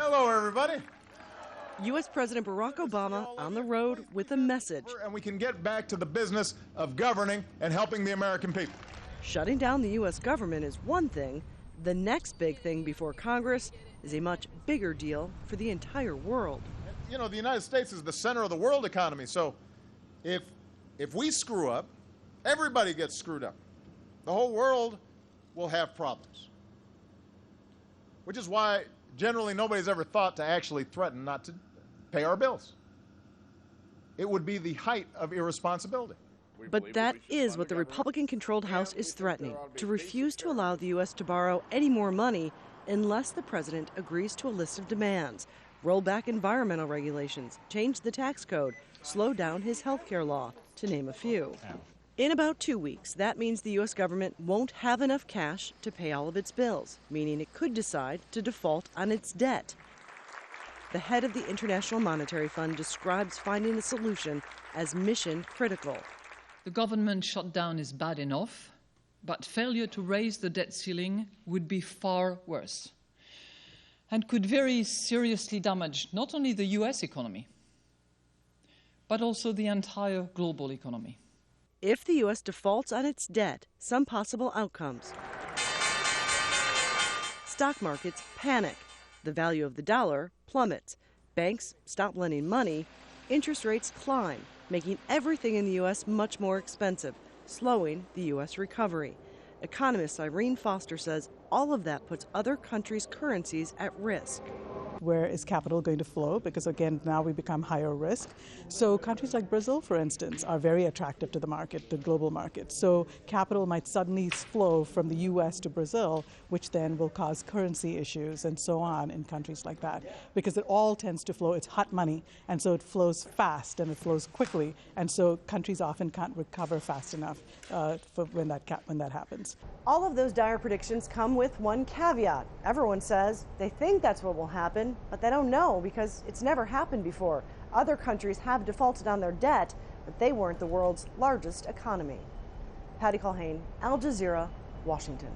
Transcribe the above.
Hello, everybody. U.S. President Barack Obama on the road with a message. And we can get back to the business of governing and helping the American people. Shutting down the U.S. government is one thing. The next big thing before Congress is a much bigger deal for the entire world. You know, the United States is the center of the world economy, so if we screw up, everybody gets screwed up. The whole world will have problems, which is why generally nobody's ever thought to actually threaten not to pay our bills. It would be the height of irresponsibility. But that is what the Republican-controlled House is threatening, to refuse to allow the U.S. to borrow any more money unless the president agrees to a list of demands, roll back environmental regulations, change the tax code, slow down his health care law, to name a few. In about 2 weeks, that means the U.S. government won't have enough cash to pay all of its bills, meaning it could decide to default on its debt. The head of the International Monetary Fund describes finding a solution as mission critical. The government shutdown is bad enough, but failure to raise the debt ceiling would be far worse and could very seriously damage not only the U.S. economy, but also the entire global economy. If the U.S. defaults on its debt, some possible outcomes. Stock markets panic. The value of the dollar plummets. Banks stop lending money. Interest rates climb, making everything in the U.S. much more expensive, slowing the U.S. recovery. Economist Irene Foster says all of that puts other countries' currencies at risk. Where is capital going to flow? Because again, now we become higher risk. So countries like Brazil, for instance, are very attractive to the market, the global market. So capital might suddenly flow from the U.S. to Brazil, which then will cause currency issues and so on in countries like that. Because it all tends to flow, it's hot money, and so it flows fast and it flows quickly. And so countries often can't recover fast enough for when that happens. All of those dire predictions come with one caveat. Everyone says they think that's what will happen, but they don't know because it's never happened before. Other countries have defaulted on their debt, but they weren't the world's largest economy. Patty Culhane, Al Jazeera, Washington.